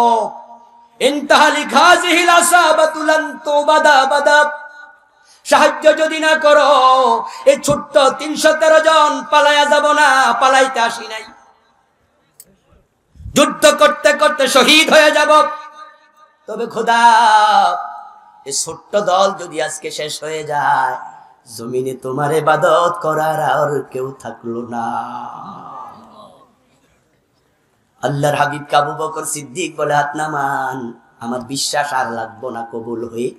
ইনতাহালি খাযিহিল আসাবাতু লান তুবাদা বাদা, সাহায্য যদি না করো এই ছোট্ট 313 জন পালায়া যাব না, পালাইতে আসি নাই, যুদ্ধ করতে করতে শহীদ হয়ে যাব। তবে খোদা এই ছোট্ট দল যদি আজকে শেষ হয়ে যায়, জমিনে তোমার ইবাদত করার আর কেউ থাকলো না। আল্লাহর হাবিব আবু বকর সিদ্দিক বলে, হাত নামান, আমার বিশ্বাস আর লাগবো না, কবুল হয়ে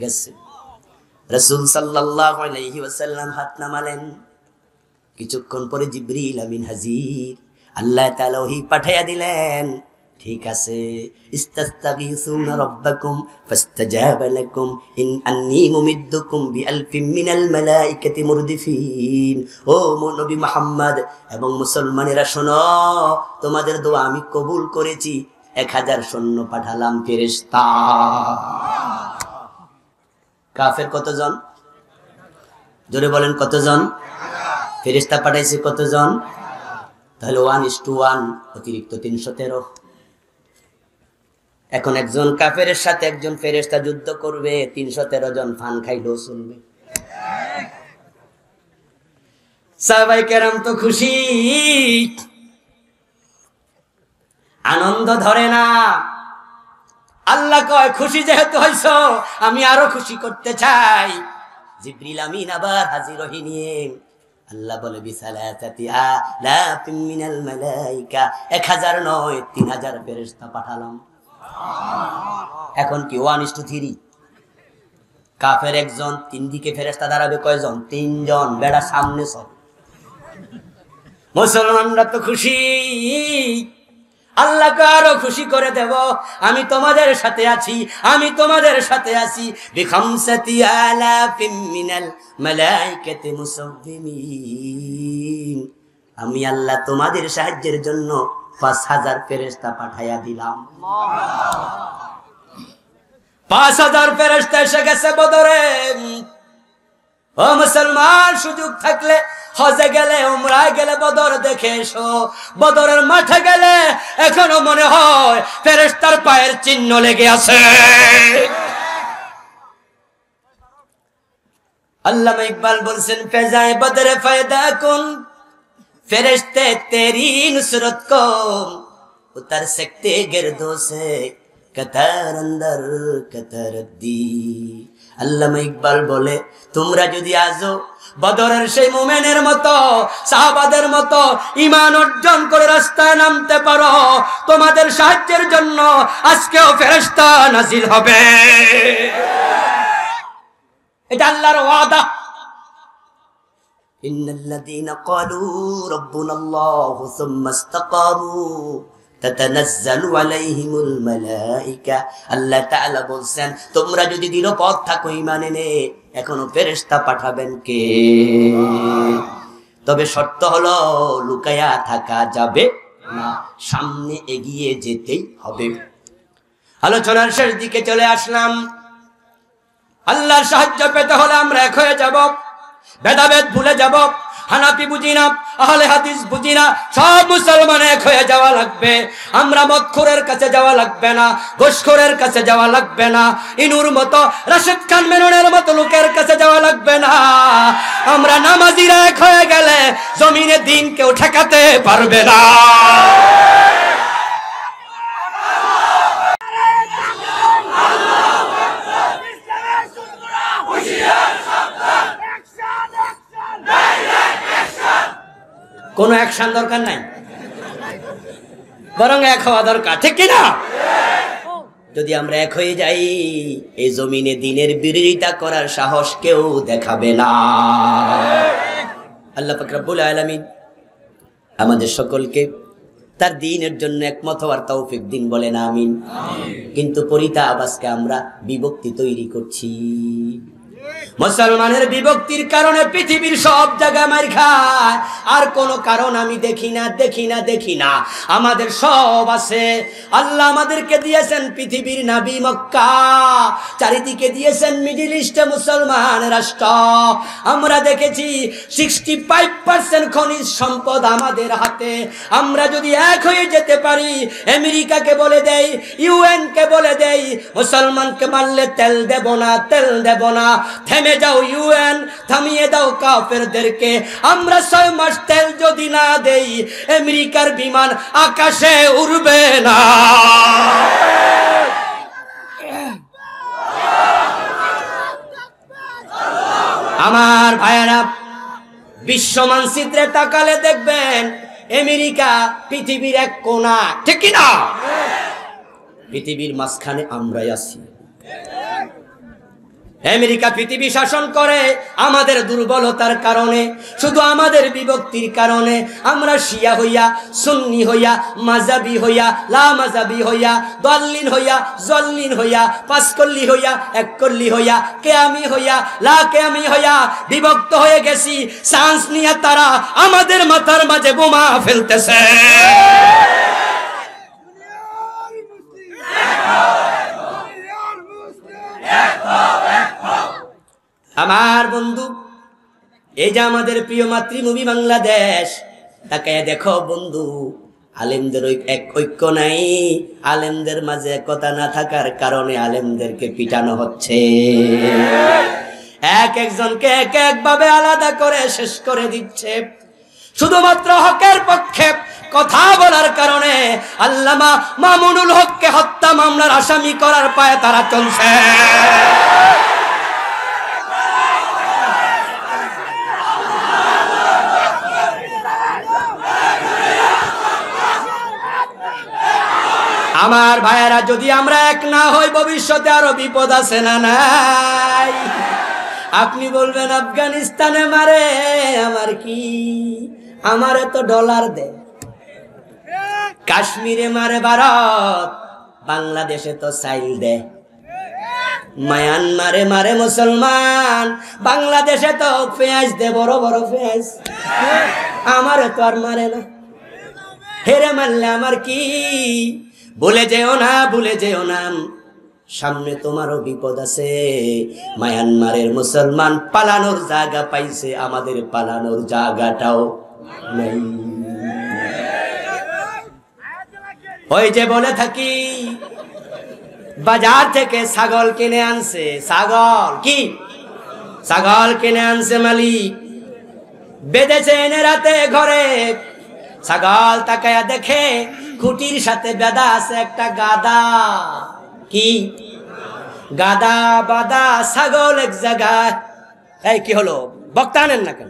গেছে। রাসূল সাল্লাল্লাহু আলাইহি ওয়াসাল্লাম হাত নামালেন। কিছুক্ষণ পরে জিবরিল আমিন হাজির, আল্লাহ তাআলা ওহী পাঠাইয়া দিলেন, ঠিক আছে, ইস্তাস্তাগীসুনা রাব্বাকুম ফাস্তাজাবা লাকুম ইন আন্নী মুমিদ্দুকুম বিআলফিন মিনাল মালাইকাতি মুরদিফিন। ও নবী মুহাম্মদ এবং মুসলমানেরা শোনো, তোমাদের দোয়া আমি কবুল করেছি, 1000 সৈন্য পাঠালাম ফেরেশতা। কাফের কতজন? জোরে বলেন কতজন? ফেরেশতা পাঠাইছে কতজন? তাহলে 1:1, অতিরিক্ত 313। এখন একজন কাফেরের সাথে একজন ফেরেশতা যুদ্ধ করবে, 313 জন ফান খাইলেও চলবে। সাহাবায়ে কেরাম তো খুশি, আনন্দ ধরে না। আল্লাহ কয়, খুশি যেহেতু হইছো, আমি আরো খুশি করতে চাই। জিবরিল আমিন আবার হাজির হই নিয়ে আল্লাহ বলে, বিসালাতাতি আলাফিন মিনাল মালাইকা, 1000 নয় 3000 ফেরেশতা পাঠালাম। এখন কি 1:3? কাফের একজন, 3 দিকে ফেরেশতা দাঁড়াবে কয়জন? 3 জন। বেড়া সামনে সব। মুসলমানরা তো খুশি, আল্লাহকে আরো খুশি করে দেব, আমি তোমাদের সাথে আছি, আমি তোমাদের সাথে আছি। বিখামসাতি আলাফিন মিনাল মালাইকাতি মুসাওবিমিন, আমি আল্লাহ তোমাদের সাহায্যের জন্য 5000 ফেরেশতা পাঠাইয়া দিলাম। 5000 ফেরেশতা এসে গেছে বদরে। ও মুসলমান, সুযোগ থাকলে হজে গেলে, উমরায় গেলে বদর দেখে এসো। বদরের মাঠে গেলে এখনো মনে হয় ফেরেশতার পায়ের চিহ্ন লেগে আছে। আল্লামা ইকবাল বলছেন, ফেজায়ে বদরে ফায়দা কুন, ফেরেশতে তেরি নুসরত को उतर सकते गिरदों से कतार अंदर कतार दी। আল্লামা ইকবাল বলে, তোমরা যদি আজও বদরের সেই মুমিনের মতো, সাহাবাদের মতো ঈমান অর্জন করে রাস্তায় নামতে পারো, তোমাদের সাহায্যের জন্য আজকেও ফেরেশতা নাজিল হবে। এটা আল্লাহর ওয়াদা। ইন্নাল্লাযীনা ক্বালু রাব্বুনাল্লাহু সুম্মা ইসতাকামু তাতানাজ্জালু আলাইহিমুল মালাইকা, আল্লাহ তাআলা বলছেন, তোমরা যদি দৃঢ়পথ থাকো ঈমানে নে, এখনো ফেরেশতা পাঠাবেন কে? তবে শর্ত হলো লুকায়া থাকা যাবে না, সামনে এগিয়ে যেতেই হবে। আলোচনার শেষ দিকে চলে আসলাম। আল্লাহর সাহায্য পেতে হলে আমরা এক হয়ে যাব, ভেদাভেদ ভুলে যাব। হানাফি বুঝি না, আহলে হাদিস বুঝি না, সব মুসলমান এক হয়ে যাওয়া লাগবে। আমরা মদখোরের কাছে যাওয়া লাগবে না, ঘুষখোরের কাছে যাওয়া লাগবে না, ইনুর মতো, রাশেদ খান মেননের মতো লোকের কাছে যাওয়া লাগবে না। আমরা নামাজিরা এক হয়ে গেলে জমিনে দিন কেউ ঠেকাতে পারবে না। কোনো অ্যাকশন দরকার নাই, বরং এক হওয়া দরকার, ঠিক কিনা? যদি আমরা এক হয়ে যাই, এই জমিনে দিনের বিরোধিতা করার সাহস কেউ দেখাবে না। আল্লাহ পাক রব্বুল আলামিন আমাদের সকলকে তার দ্বীনের জন্য একমত হওয়ার তৌফিক দিন, বলেন আমিন। কিন্তু পরিতাপ, আজকে আমরা বিভক্তি তৈরি করছি। মুসলমানের বিভক্তির কারণে পৃথিবীর সব জায়গায় মার খায়, আর কোনো কারণ আমি দেখি না। আমাদের সব আছে। আল্লাহ আমাদেরকে দিয়েছেন পৃথিবীর নাবি মক্কা, চারিদিকে দিয়েছেন মিডল ইস্টে মুসলমান রাষ্ট্র। আমরা দেখেছি 65% খনিজ সম্পদ আমাদের হাতে। আমরা যদি এক হয়ে যেতে পারি, আমেরিকাকে বলে দেই, ইউএন কে বলে দেই, মুসলমানকে মারলে তেল দেব না, থেমে যাও ইউএন, থামিয়ে দাও কাফেরদেরকে। আমরা 6 মাস তেল যদি না দেই, আমেরিকার বিমান আকাশে উড়বে না। আমার ভাইয়েরা, বিশ্ব মানচিত্রে তাকালে দেখবেন আমেরিকা পৃথিবীর এক কোণা, ঠিক কি না? পৃথিবীর মাঝখানে আমরাই আছি। আমেরিকা পৃথিবী শাসন করে আমাদের দুর্বলতার কারণে, শুধু আমাদের বিভক্তির কারণে। আমরা শিয়া হইয়া, সুন্নি হইয়া, মাযহাবি হইয়া, লা মাযহাবি হইয়া, দল্লিন হইয়া, জল্লিন হইয়া, পাঁচকল্লি হইয়া, এককল্লি হইয়া, কেয়ামি হইয়া, লা কেয়ামি হইয়া বিভক্ত হয়ে গেছি। চান্স নিয়ে তারা আমাদের মাথার মাঝে বোমা ফেলতেছে। আমার বন্ধু, এই যে আমাদের প্রিয় মাতৃভূমি বাংলাদেশ, তাকে দেখো বন্ধু, আলেমদের এক ঐক্য নাই। আলেমদের মাঝে একতা না থাকার কারণে আলেমদেরকে পিটানো হচ্ছে। একজনকে এক ভাবে আলাদা করে শেষ করে দিচ্ছে। শুধুমাত্র হকের পক্ষে কথা বলার কারণে আল্লামা মামুনুল হককে হত্যা মামলার আসামি করার পায়ে তারা চলছে। আমার ভাইয়েরা, যদি আমরা এক না হই, ভবিষ্যতে আরো বিপদ আছে না নাই? আপনি বলবেন আফগানিস্তানে মারে, আমার কি, আমারে তো ডলার দে। কাশ্মীরে মারে ভারত, বাংলাদেশে তো চাইল দে। মায়ানমারে মারে মুসলমান, বাংলাদেশে তো পেঁয়াজ দে, বড় বড় পেঁয়াজ। আমারে তো আর মারে না। হেরে মারলে আমার কি? ভুলে যেও না, সামনে তোমারও বিপদ আছে। মায়ানমারের মুসলমান পালানোর জায়গা পাইছে, আমাদের পালানোর জায়গাটাও নেই। ওই যে বলে থাকি, বাজার থেকে ছাগল কিনে আনছে, ছাগল কিনে আনছে মালিক, বেঁধেছে এনে রাতে ঘরে। ছাগল তাকায়া দেখে খুঁটির সাথে বেঁধা আছে একটা গাদা। কি গাদা বাদা ছাগল এক জায়গায়। এই কি হলো, বক্তা আনেন না কেন?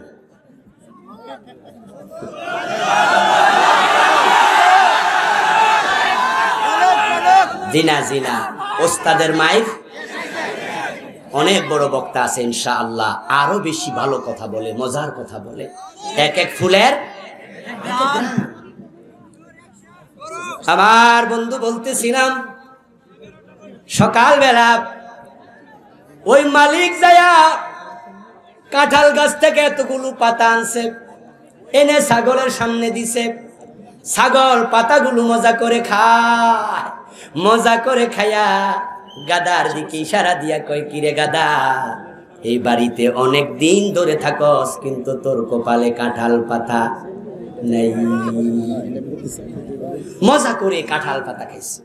জিনা ওস্তাদের মাইক। অনেক বড় বক্তা আছে ইনশাআল্লাহ, আরো বেশি ভালো কথা বলে, মজার কথা বলে। এক ফুলের। আমার বন্ধু বলতেছিলাম, সকালবেলা ওই মালিক যায়া কাঁঠাল গাছ থেকে এতগুলো পাতা আনছে, এনে ছাগলের সামনে দিছে। ছাগল পাতাগুলো মজা করে খায়। মজা করে খায়া গাদার দিকে ইশারা দিয়া কয়, কিরে গাদা, এই বাড়িতে অনেক দিন ধরে থাকস, কিন্তু তোর কপালে কাঁঠাল পাতা নেই। মজা করে কাঁঠাল পাতা খাইছে।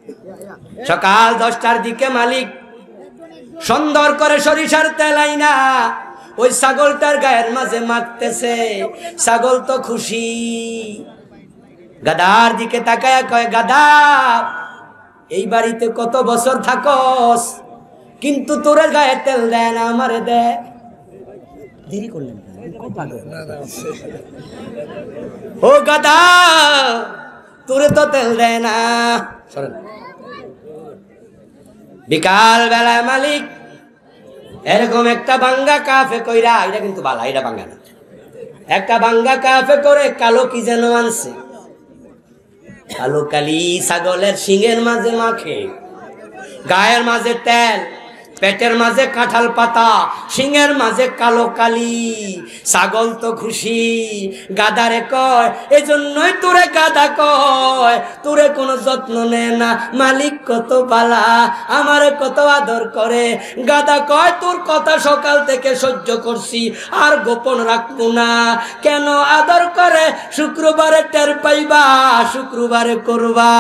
সকাল 10টার দিকে মালিক সুন্দর করে সরিষার তেল আইনা ওই ছাগলটার গায়ের মাঝে মাখতেছে। ছাগল তো খুশি। গাদার দিকে তাকায়া কয়, গাদা, এই বাড়িতে কত বছর থাকস, কিন্তু তোর গায়ে তেল দেয় না, আমারে দে। দেরি করলেন ও গাদা, তোরে তো তেল দেয় না। বিকাল বেলায় মালিক এরকম একটা বাঙ্গা কাফে কইরা, এটা কিন্তু বালা, এটা বাঙ্গা না, একটা বাঙ্গা কাফে করে কালো কি যেন আনছে। কালো কালি ছাগলের শিঙের মাঝে মাখে, গায়ের মাঝে তেল, পেটের মাঝে কাঁঠাল পাতা, শিঙের মাঝে কালো কালি। ছাগল তো খুশি, গাদারে কয় এজন্যই তোরে গাদা কয়, তোরে কোনো যত্ন নেয় না, মালিক কত বালা, আমারে কত আদর করে। গাদা কয় তোর কথা সকাল থেকে সহ্য করছি, আর গোপন রাখবো না। কেন আদর করে? শুক্রবারে টের পাইবা, শুক্রবারে করবা।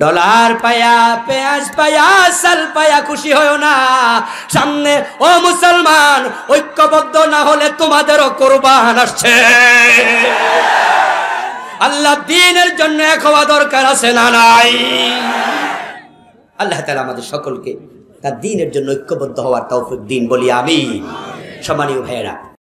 ডলার পায়া, পেঁয়াজ পায়া, চাল পায়া খুশি হয় না। সামনে ও মুসলমান, ঐক্যবদ্ধ না হলে তোমাদেরও কোরবান আসছে। আল্লাহ দ্বীনের জন্য এক হওয়া দরকার আছে না নাই? আল্লাহ তাআলা আমাদের সকলকে তার দ্বীনের জন্য ঐক্যবদ্ধ হওয়ার তৌফিক দিন বলি আমিন। সম্মানীয় ভাইয়েরা,